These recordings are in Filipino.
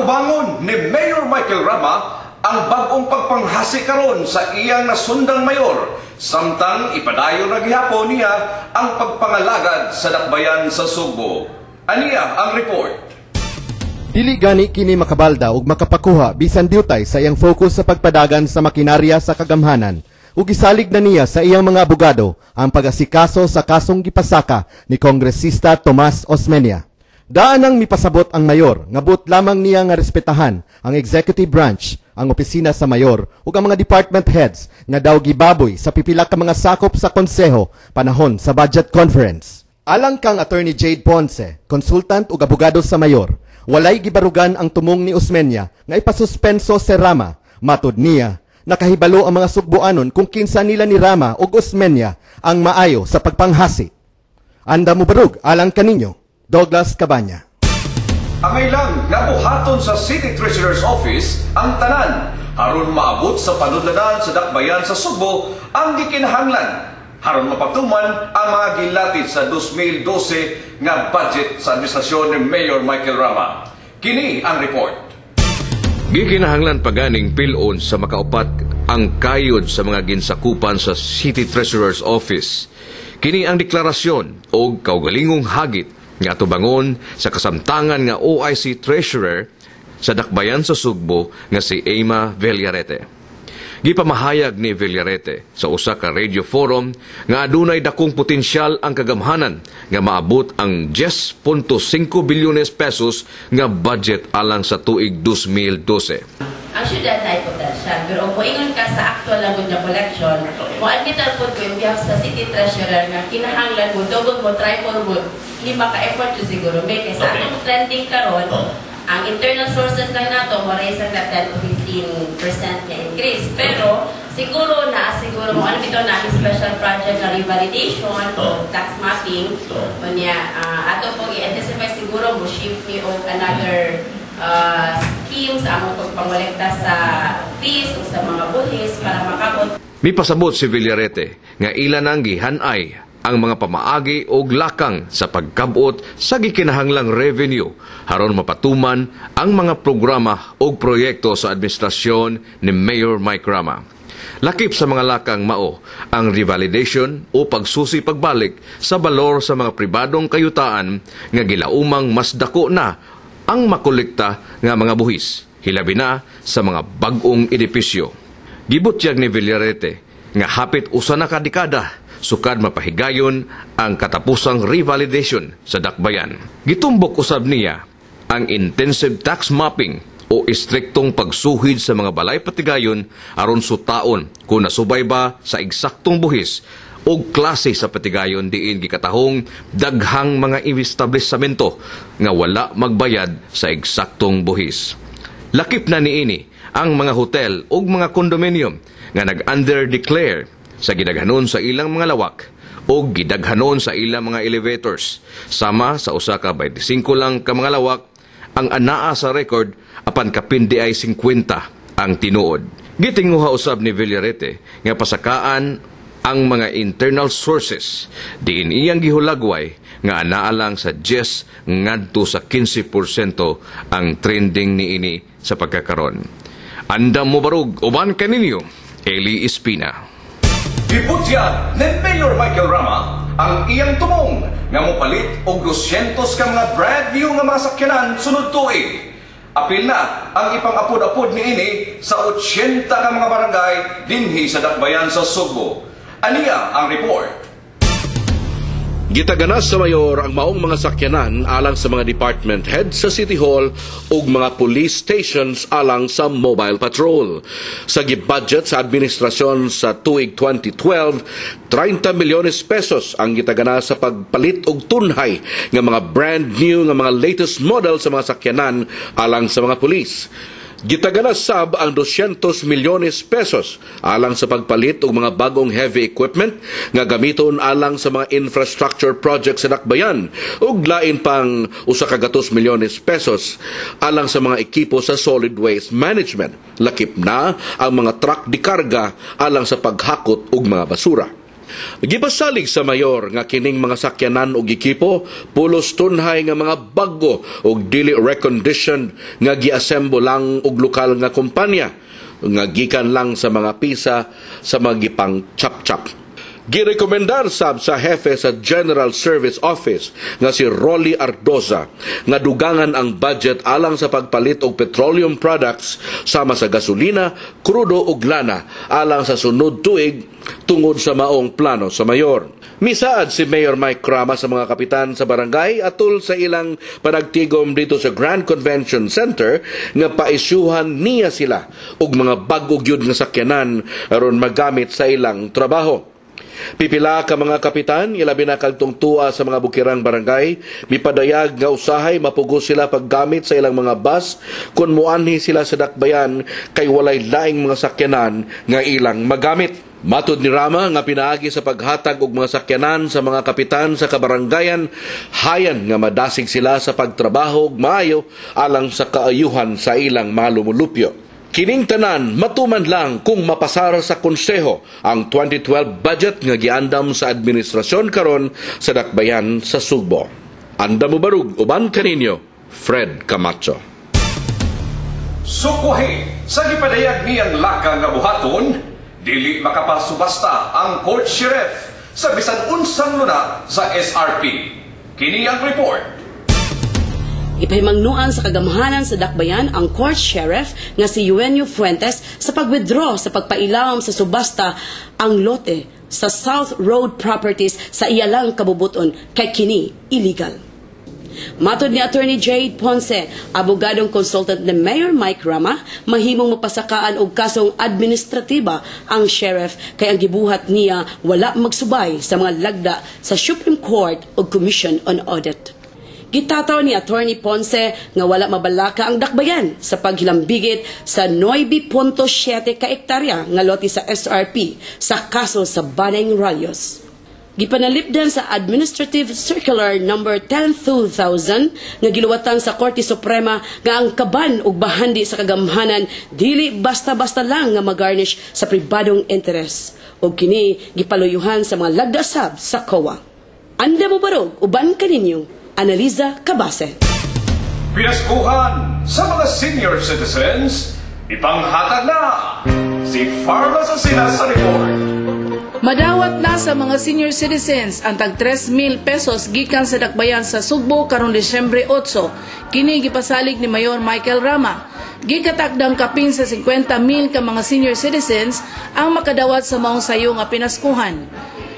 Atubangon ni Mayor Michael Rama ang bagong pagpanghasi karon sa iyang nasundang mayor, samtang ipadayon na gihapon niya ang pagpangalagad sa dakbayan sa Subo. Aniya ang report. Dili gani kini makabalda ug makapakuha bisan diutay sa iyang focus sa pagpadagan sa makinarya sa kagamhanan. Ug gisalig na niya sa iyang mga abogado ang pag-asikaso sa kasong gipasaka ni Kongresista Tomas Osmeña. Daan ang mipasabot ang mayor, ngabot lamang niya nga respetahan ang executive branch, ang opisina sa mayor ug ang mga department heads nga daw gibaboy sa pipila ka mga sakop sa konseho panahon sa budget conference. Alang kang Attorney Jade Ponce, consultant ug abogado sa mayor, walay gibarugan ang tumong ni Osmeña nga ipasuspenso si Rama. Matud niya, nakahibalo ang mga Sugboanon kung kinsa nila ni Rama ug Osmeña ang maayo sa pagpanghasi. Anda mo barug alang kaninyo, Douglas Cabanya. Angay lang nabuhaton sa City Treasurer's Office ang tanan aron maabot sa panudlanan sa dakbayan sa Subo ang gikinahanglan aron mapagtuman ang mga gilatid sa 2012 nga budget sa administrasyon ni Mayor Michael Rama. Kini ang report. Gikinahanglan paganing pilon sa makaupat ang kayod sa mga ginsakupan sa City Treasurer's Office. Kini ang deklarasyon o kaugalingong hagit nga tubangon sa kasamtangan nga OIC Treasurer sa dakbayan sa Sugbo nga si Ema Villarete. Gipamahayag ni Villarete sa usa ka radio forum nga adunay dakong potensyal ang kagamhanan nga maabot ang 10.5 bilyones pesos nga budget alang sa tuig 2012. Ang syudad ay potensyal, pero kung ingon ka sa actual lang na collection, mo-admital po ko yung behalf sa City Treasurer nga kinahanglan mo, double mo, triple mo, hindi maka-effort to siguro may kasi atong trending karon ang internal sources lang nato mo-raise ang 10 to 15% na increase, pero siguro mo ano bitaw na special project na revalidation o tax mapping o niya ato po i-anticipate siguro mo shift ni o another schemes ang pagpangolekta sa fees o sa mga buhis para makabot. May pasabot si Villarete nga ilan ang gihanay ang mga pamaagi o lakang sa pagkabot sa gikinahanglang revenue haron mapatuman ang mga programa o proyekto sa administrasyon ni Mayor Mike Rama. Lakip sa mga lakang mao ang revalidation o pagsusi pagbalik sa balor sa mga pribadong kayutaan nga gilaumang mas dako na ang makolekta nga mga buhis, hilabi na sa mga bagong edipisyo. Gibutyag ni Villarete nga hapit usa na ka dekada sukad mapahigayon ang katapusang revalidation sa dakbayan. Gitumbok usab niya ang intensive tax mapping o istriktong pagsuhid sa mga balay patigayon aron sutaon kung nasubay ba sa eksaktong buhis o klase sa patigayon diin gikatahong daghang mga establishmento nga wala magbayad sa eksaktong buhis. Lakip na niini ang mga hotel o mga condominium nga nag-under-declare sa gidaghanon sa ilang mga lawak o gidaghanon sa ilang mga elevators. Sama sa usa ka 25 lang ka mga lawak ang anaa sa record apan kapindi ay 50 ang tinuod. Gitinguha usab ni Villarete nga pasakaan ang mga internal sources diin iyang gihulagway nga anaa lang sa 10 ngadto sa 15% ang trending niini sa pagkakaron. Andam mo barug uban kaninyo, Eli Espina. Gibutyag ni Mayor Michael Rama ang iyang tumong nga mopalit og 200 ka mga brand new nga mga sakyanan sunod tuig. Apil na ang ipang-apod-apod niini sa 80 ka mga barangay dinhi sa dakbayan sa Subo. Aniya ang report. Gitaganas sa mayor ang maong mga sakyanan alang sa mga department heads sa City Hall ug mga police stations alang sa mobile patrol. Sa gibudget sa administrasyon sa tuig 2012, 30 milyones pesos ang gitaganas sa pagpalit og tunhay nga mga brand new nga mga latest model sa mga sakyanan alang sa mga police. Gitaganas sab ang 200 milyones pesos alang sa pagpalit og mga bagong heavy equipment nga gamiton alang sa mga infrastructure projects sa dakbayan ug lain pang 100 milyones pesos alang sa mga ekipo sa solid waste management. Lakip na ang mga truck de karga alang sa paghakot og mga basura. Gipasalig sa mayor nga kining mga sakyanan og ekipo pulos tunhay nga mga baggo og dili reconditioned nga giassemble lang og lokal nga kumpanya nga gikan lang sa mga pisa sa mga gipang chap-chap. Girekomendar sab sa hefe sa General Service Office nga si Rolly Ardoza nga dugangan ang budget alang sa pagpalit og petroleum products sama sa gasolina, krudo ug lana alang sa sunod tuig tungod sa maong plano sa mayor. Misaad si Mayor Mike Crama sa mga kapitan sa barangay atol sa ilang panagtigom dito sa Grand Convention Center nga paisyuhan niya sila og mga bag-o gyud nga sakyanan aron magamit sa ilang trabaho. Pipila ka mga kapitan, ilabi na kagtong tuwa sa mga bukirang barangay, mipadayag nga usahay mapugos sila paggamit sa ilang mga bus kung muanhi sila sa dakbayan kay walay laing mga sakyanan nga ilang magamit. Matud ni Rama nga pinaagi sa paghatag og mga sakyanan sa mga kapitan sa kabarangayan, hayan nga madasig sila sa pagtrabaho og maayo alang sa kaayuhan sa ilang malumulupyo. Kining tanan matuman lang kung mapasara sa konseho ang 2012 budget nga giandam sa administrasyon karon sa dakbayan sa Sugbo. Andam mo barug uban kaninyo, Fred Camacho. Sukwahi sa gipadayag niyang lakang nga buhaton, dili makapasubasta ang court sheriff sa bisan unsang luna sa SRP. Kini ang report. Ipahimangnuan sa kagamhanan sa dakbayan ang court sheriff nga si Eugenio Fuentes sa pag-withdraw sa pagpailawom sa subasta ang lote sa South Road Properties sa iyalang kabubuton kay kini illegal. Matod ni Attorney Jade Ponce, abogadong consultant ni Mayor Mike Rama, mahimong mapasakaan og kasong administratiba ang sheriff kay ang gibuhat niya wala magsubay sa mga lagda sa Supreme Court o Commission on Audit. Gitataw ni Attorney Ponce nga wala mabalaka ang dakbayan sa paghilambigit sa 9.7 ka ektarya nga lote sa SRP sa kaso sa Baneng Rayos. Gipanalipdan sa Administrative Circular No. 10/2000 nga giluwatan sa Korte Suprema nga ang kaban ug bahandi sa kagamhanan dili basta-basta lang nga magarnish sa pribadong interes ug kini gipaluyuhan sa mga lagdasab sa COA. Anda mo barog uban kaninyo Analiza Cabase. Pinaskuhan sa mga senior citizens, ipanghatag na si Farma Sasina sa report. Madawat na sa mga senior citizens ang tag 3,000 pesos gikan sa dakbayan sa Sugbo karong Disyembre 8. Kini gipasalig ni Mayor Michael Rama. Gikatakdang kapin sa 50,000 ka mga senior citizens ang makadawat sa maong sayo nga pinaskuhan.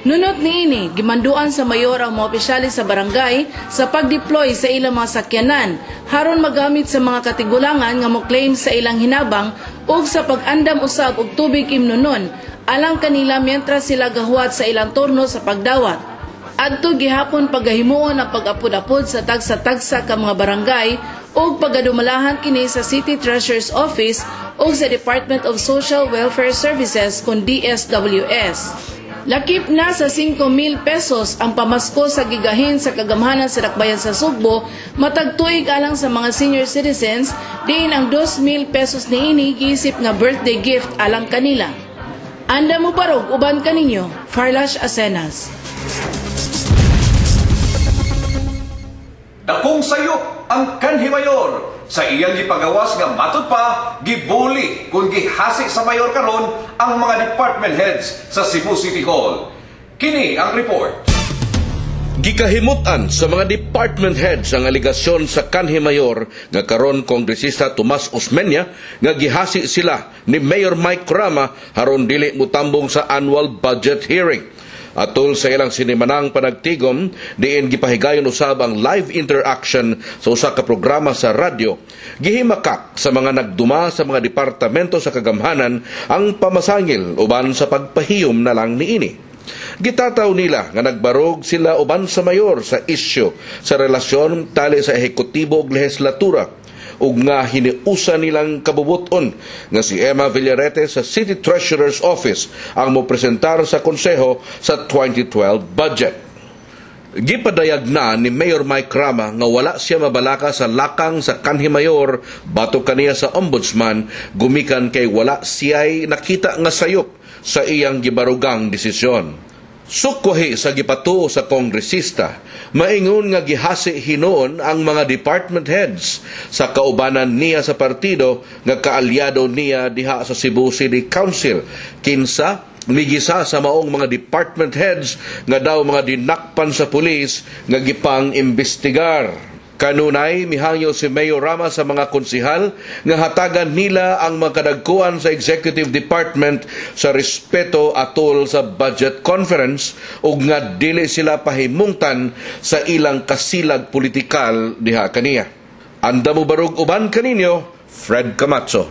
Nunot niini, gimanduan sa mayor ang mga opisyalis sa barangay sa pag-deploy sa ilang mga sakyanan haron magamit sa mga katigulangan nga mo-claim sa ilang hinabang ug sa pag-andam usab og tubig imnunon alang kanila mientras sila gahuat sa ilang turno sa pagdawat. Adto gihapon pagahimuon ang pag-apod-apod sa tagsa-tagsa ka mga barangay ug pagadumalahan kini sa City Treasurer's Office ug sa Department of Social Welfare Services kun DSWS. Lakip na sa 5,000 pesos ang pamasko sa gigahin sa kagamhanan sa dakbayan sa Sugbo, matagtuig alang sa mga senior citizens, diin ang 2,000 pesos niini giisip nga birthday gift alang kanila. Anda mo barog uban kaninyo, Farlash Asenas. Dakong sayop ang kanhi mayor sa iyang gipagawas nga matud pa gibuli kung gihasi sa mayor karon ang mga department heads sa Cebu City Hall. Kini ang report. Gikahimutan sa mga department heads ang aligasyon sa kanhi mayor nga karon Kongresista Tomas Osmeña nga gihasi sila ni Mayor Mike Rama haron dili mutambong sa annual budget hearing. Atol sa ilang sinimanang panagtigom, diin gipahigayon usab ang live interaction sa usa ka programa sa radyo. Gihimakak sa mga nagduma sa mga departamento sa kagamhanan ang pamasangil uban sa pagpahiyom na lang niini. Gitataw nila nga nagbarog sila uban sa mayor sa isyu sa relasyon tali sa ehekutibo ug lehislatura ug nga hiniusa nilang kabubuton nga si Emma Villarete sa City Treasurer's Office ang mopresentar sa konseho sa 2012 budget. Gipadayag na ni Mayor Mike Rama nga wala siya mabalaka sa lakang sa kanhi mayor batok kaniya sa ombudsman gumikan kay wala siya'y nakita nga sayop sa iyang gibarugang desisyon. Sukwahi sa gipatuo sa kongresista, maingon nga gihasi hinoon ang mga department heads sa kaubanan niya sa partido nga kaalyado niya diha sa Cebu City Council. Kinsa migisa sa maong mga department heads nga daw mga dinakpan sa pulis nga gipang imbestigar. Kanunay, mihangyo si Mayor Rama sa mga konsihal nga hatagan nila ang magkadagkuan sa Executive Department sa respeto atol sa budget conference ug nga dili sila pahimungtan sa ilang kasilag politikal diha kaniya. Anda mo barog uban kaninyo, Fred Camacho.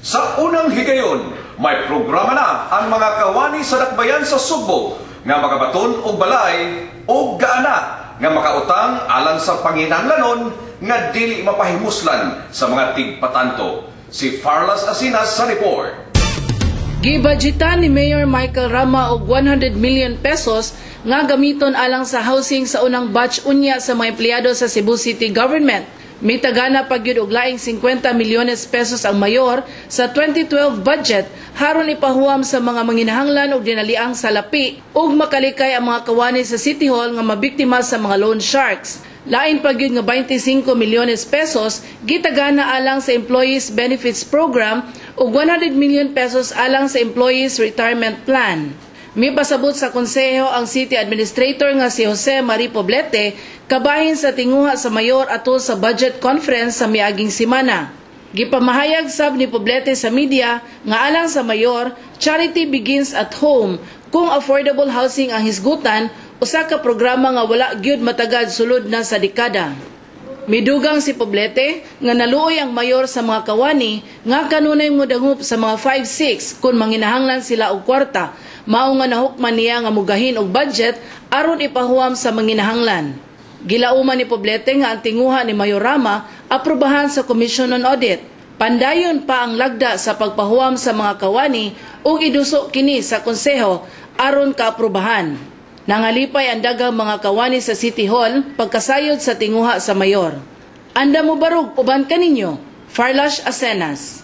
Sa unang higayon, may programa na ang mga kawani sa dakbayan sa Subo nga makabaton og balay o gaana nga makautang alang sa panginahanglanon nga dili mapahimuslan sa mga tigpatanto. Si Farlas Asinas sa report. Gibudgetan ni Mayor Michael Rama og 100 million pesos nga gamiton alang sa housing sa unang batch unya sa mga empleyado sa Cebu City Government. May tagana pagyud og laing 50 milyones pesos ang mayor sa 2012 budget haron ipahuam sa mga manginahanglan og dinaliang salapi ug makalikay ang mga kawani sa City Hall nga mabiktima sa mga loan sharks. Lain pagyud nga 25 milyones pesos gitagana alang sa Employees Benefits Program ug 100 million pesos alang sa Employees Retirement Plan. May pasabot sa konseho ang City Administrator nga si Jose Marie Poblete kabahin sa tinguha sa mayor atol sa budget conference sa miaging semana. Gipamahayag sab ni Poblete sa media nga alang sa mayor, charity begins at home. Kung affordable housing ang hisgutan, usa ka programa nga wala gyud matagad sulod na sa dekada. Midugang si Poblete nga naluoy ang mayor sa mga kawani nga kanunay modangup sa mga 5-6 kung manginahanglan sila og kwarta. Mao nga nahukman niya nga mugahin og budget aron ipahuam sa manginahanglan. Gilauman ni Poblete nga ang tinguha ni Mayor Rama aprobahan sa Commission on Audit. Pandayon pa ang lagda sa pagpahuam sa mga kawani ug iduso kini sa konseho aron kaaprubahan. Nangalipay ang daghang mga kawani sa City Hall pagkasayod sa tinguha sa mayor. Anda mo barog uban kaninyo, Farlash Asenas.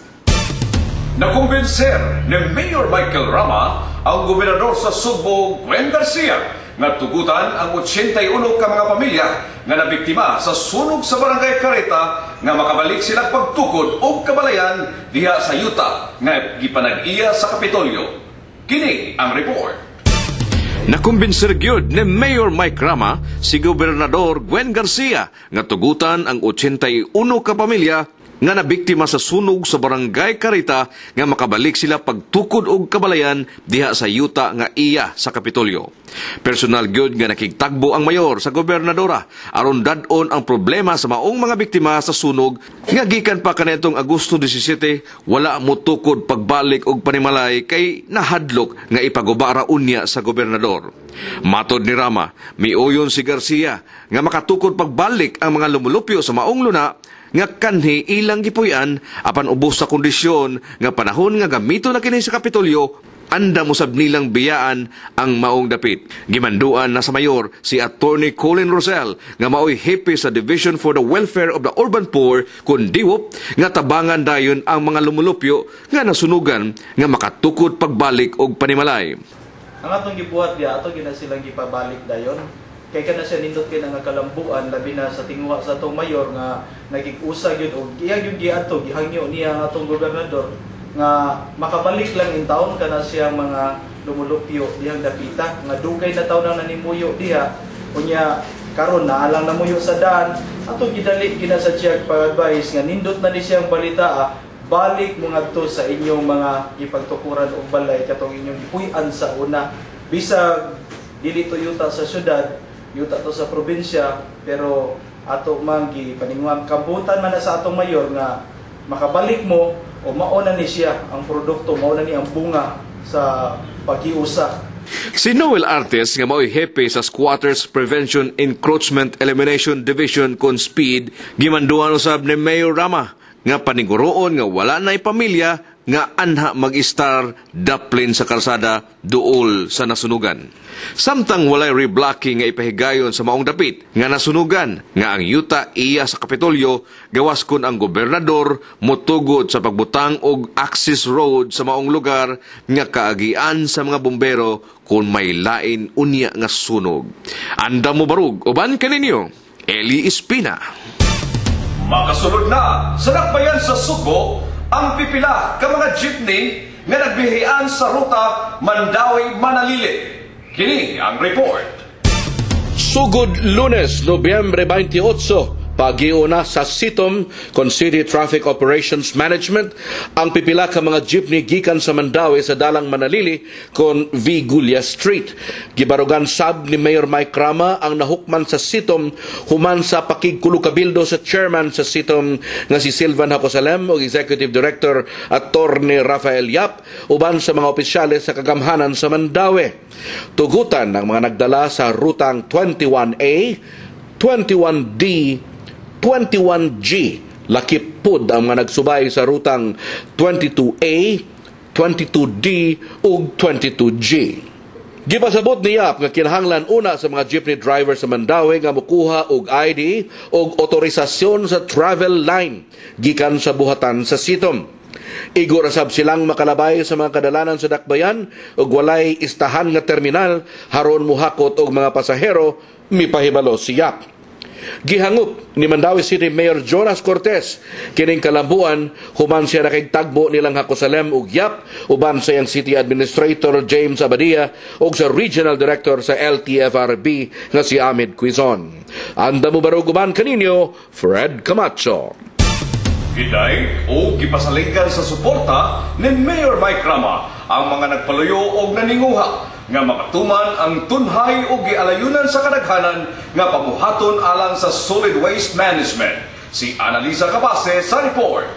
Nakumbinser ni Mayor Michael Rama ang gobernador sa Subo, Gwen Garcia, nga tugutan ang 81 ka mga pamilya nga nabiktima sa sunog sa Barangay Careta nga makabalik silang pagtukod o kabalayan diha sa yuta nga gipanag-iya sa Kapitolyo. Kini ang report. Nakumbinser gyud ni Mayor Mike Rama si Gobernador Gwen Garcia nga tugutan ang 81 ka pamilya nga nabiktima sa sunog sa Barangay Careta nga makabalik sila pagtukod og kabalayan diha sa yuta nga iya sa Kapitolyo. Personal gyud nga nakigtagbo ang mayor sa gobernadora aron dad-on ang problema sa maong mga biktima sa sunog nga gikan pa kanetong Agosto 17 wala mo tukod pagbalik og panimalay kay nahadlok nga ipagubara unya sa gobernador. Matod ni Rama, miuyon si Garcia nga makatukod pagbalik ang mga lumulupyo sa maong luna nga kanhi ilang gipuy-an apan ubos sa kondisyon nga panahon nga gamito na kini sa Kapitolyo anda mo sab nilang biyaan ang maong dapit. Gimanduan na sa mayor si Attorney Colin Rosell nga maoy hepe sa Division for the Welfare of the Urban Poor kun diwop nga tabangan dayon ang mga lumulupyo nga nasunugan nga makatukod pagbalik og panimalay. Ang atong gibuhat diya ato gina silang gipabalik dayon. Kay kana siya nindot kay nga kalambuan labi na sa tingwa sa atong mayor nga nagig-usa gyud og iya gyud giadto gihangyo niya ang atong gobernador nga makabalik lang in taon kana siya mga lumulupyo dihang dapita nga dugay na taon nang nanimuyo diha unya karon na alang namuyo sa daan ato gidali gina sa siya pag-advise nga nindot na ni siyang balita balik mo ngadto sa inyong mga ipagtukuran og balay katong inyong gipuy-an sa una bisag dili to yuta sa syudad yuta to sa probinsya pero ato man gipaningwang kabutan man na sa atong mayor nga makabalik mo o mauna ni siya ang produkto mauna ni ang bunga sa paghiusa. Si Noel Artes nga mao'y hepe sa Squatters Prevention Encroachment Elimination Division kon SPEED gimanduan usab ni Mayor Rama nga paniguroon nga wala na'y pamilya nga anha mag-istar daplin sa kalsada duol sa nasunugan. Samtang walay reblocking nga ipahigayon sa maong dapit nga nasunugan nga ang yuta iya sa Kapitolyo gawas kun ang gobernador motugod sa pagbutang og access road sa maong lugar nga kaagian sa mga bombero kung may lain unya nga sunog. Andam mo barug uban kaninyo Eli Espina. Makasunod na sa dakbayan sa Subo ang pipila ka mga jeepney nga nagbihian sa ruta Mandawi-Manalili. Kini ang report. Sugod Lunes, Nobyembre 28, pagiuna sa Sitom kon City Traffic Operations Management ang pipila ka mga jeepney gikan sa Mandawi sa dalang Manalili kon Vigulia Street. Gibarugan sab ni Mayor Mike Rama ang nahukman sa Sitom human sa pakigkulukabildo sa chairman sa Sitom nga si Silvan Hacosalem o Executive Director Attorney Rafael Yap uban sa mga opisyales sa kagamhanan sa Mandawi. Tugutan ng mga nagdala sa rutang 21A, 21D, 21G, lakip pud ang mga nagsubay sa rutang 22A, 22D ug 22G. Gipasabot ni Yap nga kinahanglan una sa mga jeepney driver sa Mandawi nga mokuha og ID ug otorisasyon sa travel line gikan sa buhatan sa Sitom. Igurasab silang makalabay sa mga kadalanan sa dakbayan ug walay istahan nga terminal haron muhakot og mga pasahero, mipahibalo si Yap. Gihangup ni Mandawi City Mayor Jonas Cortez kining kalambuan human siya nakigtagbo nilang Hacosalem ug Yap uban sa iyang City Administrator James Abadia ug sa Regional Director sa LTFRB nga si Ahmed Quizon. Anda mo barog uban kaninyo, Fred Camacho. Giday o gipasaligan sa suporta ni Mayor Mike Rama ang mga nagpaluyo o naninguha nga makatuman ang tunhay o gialayunan sa kadaghanan nga pabuhaton alang sa solid waste management. Si Annalisa Cabase sa report.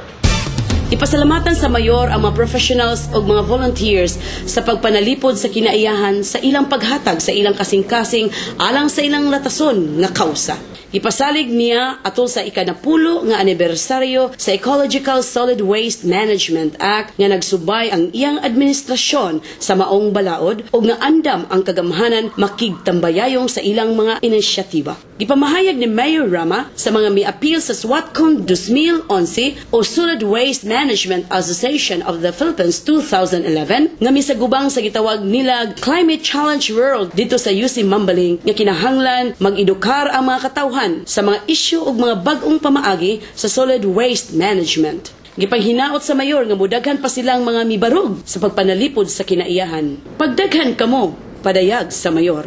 Ipasalamatan sa mayor ang mga professionals o mga volunteers sa pagpanalipod sa kinaiyahan sa ilang paghatag sa ilang kasing-kasing alang sa ilang latason nga kausa. Ipasalig niya atol sa ikanapulo nga anibersaryo sa Ecological Solid Waste Management Act nga nagsubay ang iyang administrasyon sa maong balaod o nga andam ang kagamhanan makigtambayayong sa ilang mga inisyatiba. Ipamahayag ni Mayor Rama sa mga mi-appeal sa SWATCON 2011 o Solid Waste Management Association of the Philippines 2011 nga misagubang sa gitawag nila Climate Challenge World dito sa UC Mambaling nga kinahanglan mag-edukar ang mga katawhan sa mga isyu ug mga bag-ong pamaagi sa solid waste management. Gipanghinaot sa mayor nga mudaghan pa silang mga mibarog sa pagpanalipod sa kinaiyahan. Pagdaghan kamo, padayag sa mayor.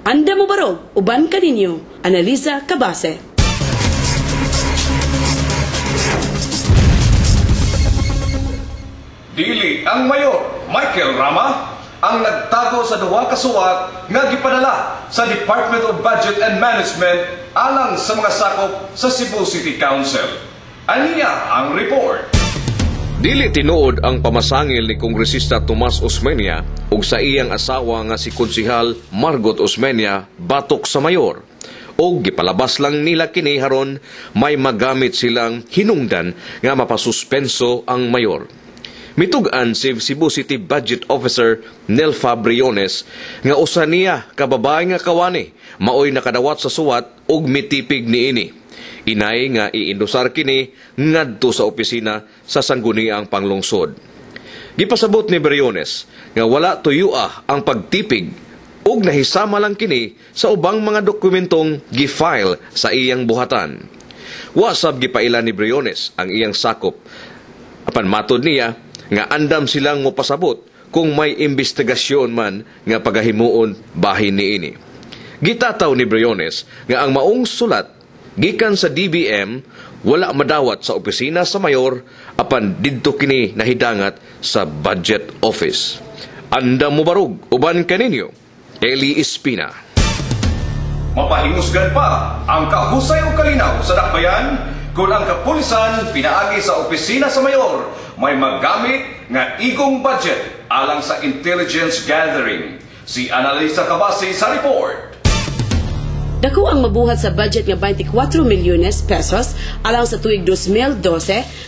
Anda mo barog, uban kaninyo, Annalisa Cabase. Dili ang Mayor Michael Rama ang nagtago sa duwa ka suwat nga gipadala sa Department of Budget and Management alang sa mga sakop sa Cebu City Council. Aniya ang report. Dili tinuod ang pamasangil ni Kongresista Tomas Osmeña ug sa iyang asawa nga si Konsehal Margot Osmeña batok sa mayor. O gipalabas lang nila kini haron may magamit silang hinungdan nga mapasuspenso ang mayor. Mitugan si Cebu City Budget Officer Nelfa Briones nga usa niya kababay nga kawani maoy nakadawat sa suwat ug mitipig niini. Inay nga iindusar kini ngadto sa opisina sa sangguniang panglungsod. Gipasabot ni Briones nga wala tuyua ang pagtipig ug nahisama lang kini sa ubang mga dokumentong gifile sa iyang buhatan. Wasab gipaila ni Briones ang iyang sakop. Apan matod niya nga andam silang mopasabot kung may investigasyon man nga pagahimuon bahin niini. Gitataw ni Briones nga ang maong sulat gikan sa DBM wala madawat sa opisina sa mayor apan didto kini nahidangat sa budget office. Andam mo barug uban kaninyo, Eli Espina. Mapahingusgan pa ang kahusay o kalinaw sa dakbayan kung ang kapulisan pinaagi sa opisina sa mayor may magamit nga igong budget alang sa intelligence gathering. Si Annalisa Cabase sa report. Dako ang mabuhat sa budget nga 24 milyones pesos alang sa tuig 2012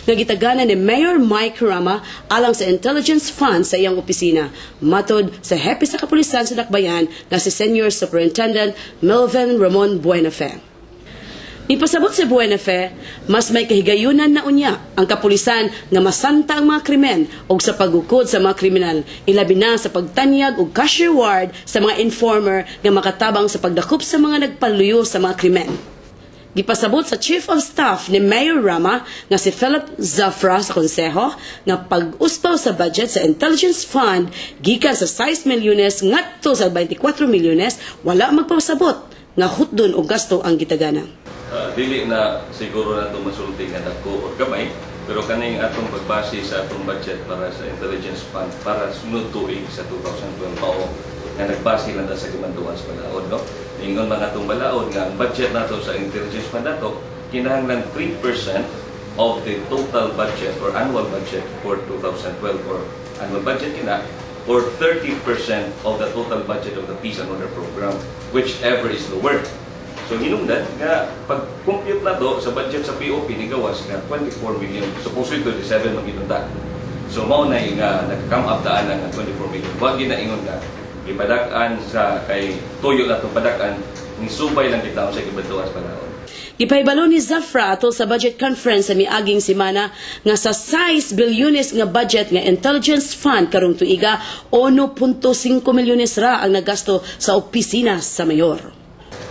nga gitagana ni Mayor Mike Rama alang sa Intelligence Fund sa iyang opisina. Matod sa hepe sa kapulisan sa Dakbayan nga si Senior Superintendent Melvin Ramon Buenafe. Ipasabot si Buenafe, mas may kahigayunan na unya ang kapulisan nga masanta ang mga krimen o sa pagukod sa mga kriminal, ilabi na sa pagtanyag o cash reward sa mga informer nga makatabang sa pagdakop sa mga nagpaluyo sa mga krimen. Gipasabot sa Chief of Staff ni Mayor Rama nga si Philip Zafra sa konseho nga pag-uspaw sa budget sa Intelligence Fund gikan sa 6 milyones ngadto sa 24 milyones wala magpasabot nga hutdon og gasto ang gitagana. Dili na siguro na ito masulti nga dako o gamay, pero kaning atong pagbase sa atong budget para sa Intelligence Fund para sunod tuig sa 2012 mao nga nagbase lang sa gimanduan sa balaod, no? Ingon mga atong balaod nga ang budget nato sa Intelligence Fund nato kinahanglan 3% of the total budget or annual budget for 2012 or annual budget kina or 30% of the total budget of the Peace and Order Program, whichever is lower. So hinungdan nga pag-compute na do sa budget sa POP ni gawas nga 24 million, supposedly 27 maghinunta. So mao na nga nagka-come up daan nga 24 million. Wa ginaingon nga ipadak-an sa kay tuyo na to padak-an ni subay lang kita sa gibantuan sa panahon. Ipahibalo ni Zafra atol sa budget conference sa miaging semana nga sa 6 bilyones nga budget nga Intelligence Fund karong tuiga 1.5 milyones ra ang nagasto sa opisina sa mayor.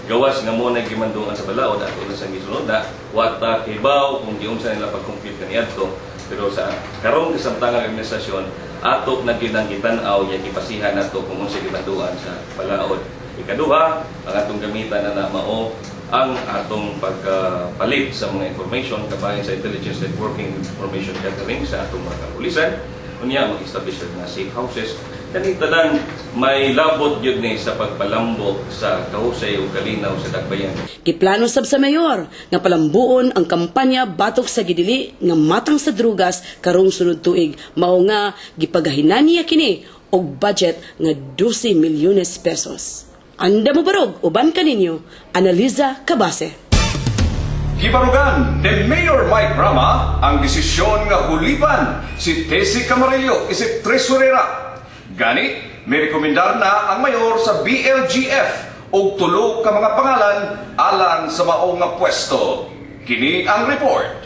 Gawas nga mo na gimanduan sa balaod at una sa gisunod na wata kibaw kung giunsa nila pag-compute kaniadto, pero sa karong kasamtangang administrasyon atok na ginanggitan-aw ya gipasihan nato kung unsa gimanduan sa balaod. Ikaduha, ang atong gamitan na mao ang atong pagpalit sa mga information kabayan sa intelligence networking information gathering sa atong mga kapulisan. Unya mag-establish na safe houses. Kanita lang may labot yun ni sa pagpalambok sa kahusay o kalinaw sa Dakbayan. Giplano sab sa mayor nga palambuon ang kampanya batok sa gidili nga matang sa drugas karong sunod tuig. Mao nga gipagahinan niya kini og budget nga 12 milyones pesos. Anda mo barog uban kaninyo, Analiza Cabase. Gibarugan ni Mayor Mike Rama ang desisyon nga hulipan si Tessie Camarillo isip tresurera. Gani, may rekomendar na ang mayor sa BLGF o tulo ka mga pangalan alang sa maong nga pwesto. Kini ang report.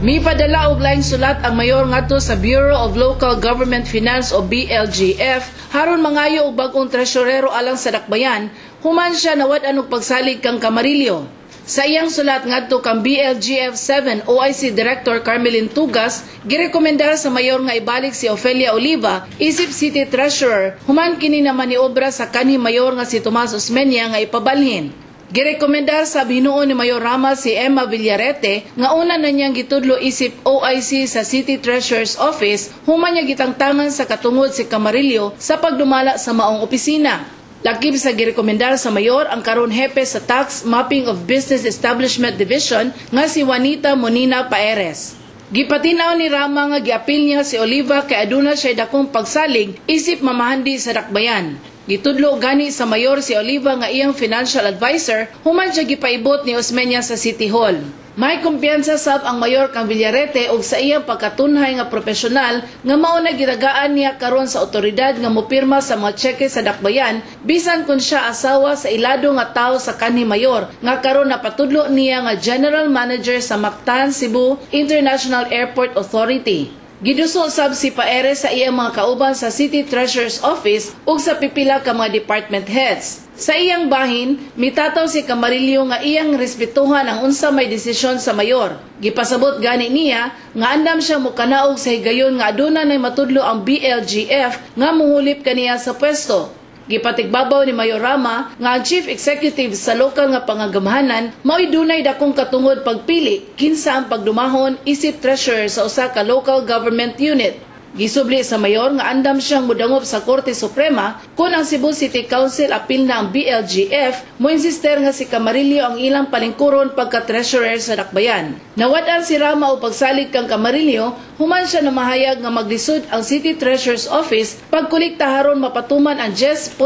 Mipadala og laing sulat ang mayor ngadto sa Bureau of Local Government Finance o BLGF haron mangayo og bag-ong tresurero alang sa Dakbayan human siya nawad-an og pagsalig kang Camarillo. Sa iyang sulat ngadto kang BLGF 7 OIC Director Carmelin Tugas, girekomendar sa mayor nga ibalik si Ofelia Oliva isip City Treasurer human kini naman niobra sa kanhi mayor nga si Tomas Osmeña nga ipabalhin. Girekomendar sa binuo ni Mayor Rama si Emma Villarete nga una na niyang gitudlo isip OIC sa City Treasurer's Office human niya gitangtangan sa katungod si Camarillo sa pagdumala sa maong opisina. Lakip sa girekomendar sa mayor ang karon hepe sa Tax Mapping of Business Establishment Division nga si Juanita Monina Paeres. Gipatinaw ni Rama nga giapil niya si Oliva kay aduna siya dakong pagsalig isip mamahandi sa Dakbayan. Gitudlo gani sa mayor si Oliva nga iyang financial advisor human siya gipaibot ni Osmeña sa City Hall. May kumpiyansa sab ang mayor kang Villarete og sa iyang pagkatunhay nga profesional nga mao na giragaan niya karon sa otoridad nga mopirma sa mga tseke sa Dakbayan bisan kun siya asawa sa ilado nga tawo sa kanhi mayor nga karon napatudlo niya nga General Manager sa Mactan Cebu International Airport Authority. Giduso sab si Paeres sa iyang mga kauban sa City Treasurer's Office ug sa pipila ka mga department heads. Sa iyang bahin, mitataw si Camarillo nga iyang respetuhan ang unsa may desisyon sa mayor. Gipasabot gani niya nga andam siya mokanaog sa higayon nga aduna nay matudlo ang BLGF nga muhulip kaniya sa pwesto. Gipatigbabaw ni Mayor Rama nga ang Chief Executive sa lokal nga pangagamhanan mao'y dunay dakong katungod pagpili kinsa ang pagdumahon isip treasurer sa usa ka local government unit. Gisubli sa mayor nga andam siyang mudangop sa Korte Suprema kung ang Cebu City Council apil na ang BLGF mo insister nga si Camarillo ang ilang palingkuron pagka-treasurer sa dakbayan. Nawad-an si Rama o pagsalig kang Camarillo, human siya na mahayag nga maglisod ang City Treasurer's Office pagkulikta haron mapatuman ang 10.5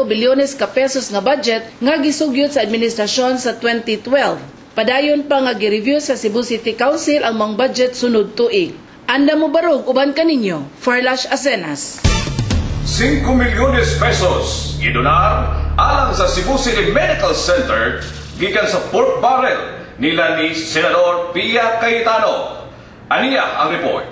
bilyones ka pesos nga budget nga gisugyot sa administrasyon sa 2012. Padayon pa nga gi-review sa Cebu City Council ang mga budget sunod tuig. Anda mo barog, uban ka ninyo, Farlash Asenas. 5 milyones pesos gidonar alang sa Cebu City Medical Center gikan sa pork barrel nila ni Senador Pia Cayetano. Aniya ang report.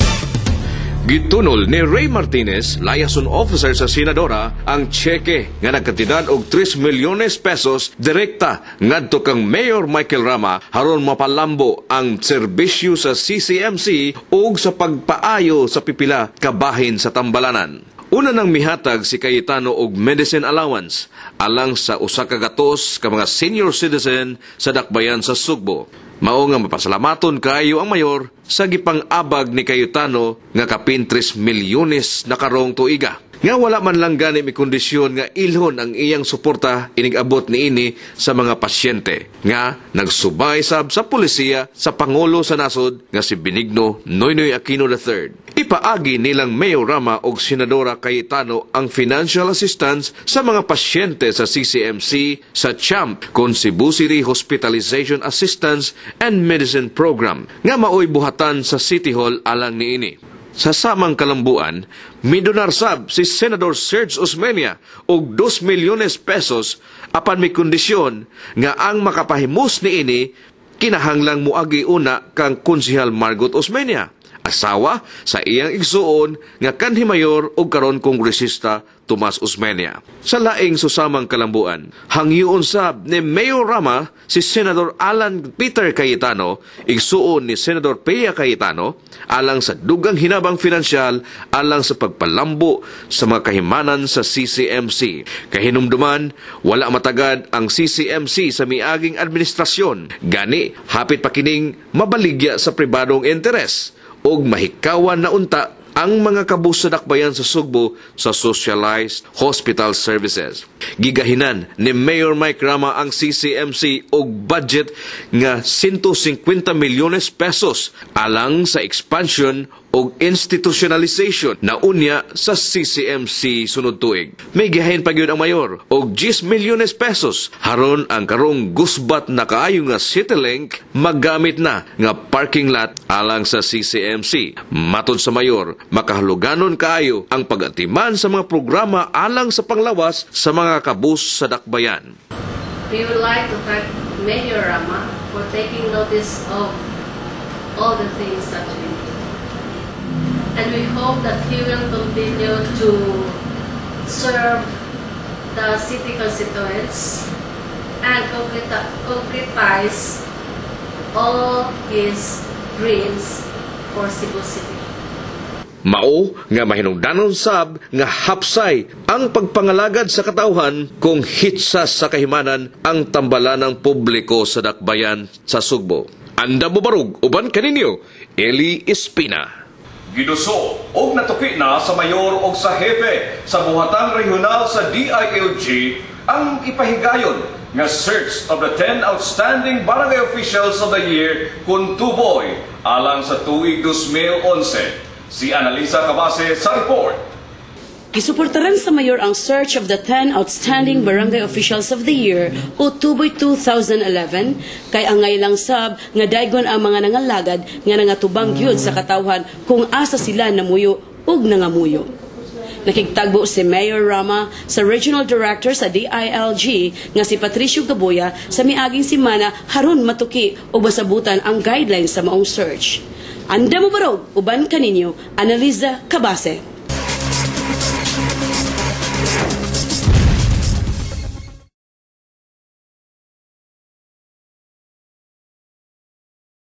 Gitunol ni Ray Martinez, liaison officer sa Senadora, ang tseke nga nagkantidad og 3 milyones pesos direkta ngadto kang Mayor Michael Rama haron mapalambo ang serbisyo sa CCMC ug sa pagpaayo sa pipila ka bahin sa Tambalanan. Una nang mihatag si Cayetano og medicine allowance alang sa usa ka gatos ka mga senior citizen sa dakbayan sa Sugbo. Mao nga mapasalamaton kayo ang mayor sa gipang-abag ni Cayetano nga kapin 3 milyones na karong tuiga. Nga wala man lang gani may kondisyon nga ilhon ang iyang suporta inig-abot niini sa mga pasyente. Nga nagsubay sab sa pulisya sa Pangulo sa Nasod nga si Benigno Noynoy Aquino III. Ipaagi nilang Mayor Rama og Senadora Cayetano ang financial assistance sa mga pasyente sa CCMC sa CHAMP kon Cebu City Hospitalization Assistance and Medicine Program nga maoy buhatan sa City Hall alang niini. Sa samang kalambuan, midonar sab si Senador Serge Osmeña og 2 milyones pesos apan may kondisyon nga ang makapahimus niini kinahanglang muagi una kang Konsehal Margot Osmeña, asawa sa iyang igsuon nga kanhi mayor ug karon kongresista Tomas Osmeña. Sa laing susamang kalambuan, hangyoon sab ni Mayor Rama si Senador Alan Peter Cayetano, igsuon ni Senador Pia Cayetano, alang sa dugang hinabang finansyal alang sa pagpalambo sa mga kahimanan sa CCMC. Kahinumduman, wala matagad ang CCMC sa miaging administrasyon. Gani, hapit pa kining mabaligya sa pribadong interes ug mahikawan na unta ang mga kabus sa dakbayan sa Sugbo sa socialized hospital services. Gigahinan ni Mayor Mike Rama ang CCMC og budget nga 150 milyones pesos alang sa expansion og institutionalization na unya sa CCMC sunod tuig. May gihain pa gyud ang mayor og 10 milyones pesos haron ang karong gusbat na kaayo nga CityLink maggamit na nga parking lot alang sa CCMC. Matod sa mayor, makahaluganon kaayo ang pag-atiman sa mga programa alang sa panglawas sa mga kabus sa dakbayan. We would like to thank Mayor Rama for taking notice of all the things that we do. And we hope that he will continue to serve the city constituents and concretize all his dreams for Cebu City. Mao nga mahinungdanon sab nga hapsay ang pagpangalagad sa katawhan kung hitsas sa kahimanan ang tambalanang publiko sa dakbayan sa Sugbo. Anda mo barog, uban kaninyo, Eli Espina. Giduso og natuki na sa mayor og sa hepe sa buhatang regional sa DILG ang ipahigayon nga search of the 10 outstanding barangay officials of the year kung tuboy alang sa tuig 2011. Si Analisa Cabase sa report. Gisuportaran sa mayor ang search of the 10 outstanding barangay officials of the year o tuboy 2011 kay angay lang sab nga daygon ang mga nangalagad nga nangatubang gyud sa katawhan kung asa sila namuyo ug nangamuyo. Nakigtagbo si Mayor Rama sa Regional Director sa DILG nga si Patricio Gaboya sa miaging simana haron matuki o basabutan ang guidelines sa maong search. Anda mo barog, uban kaninyo, Analisa Cabase.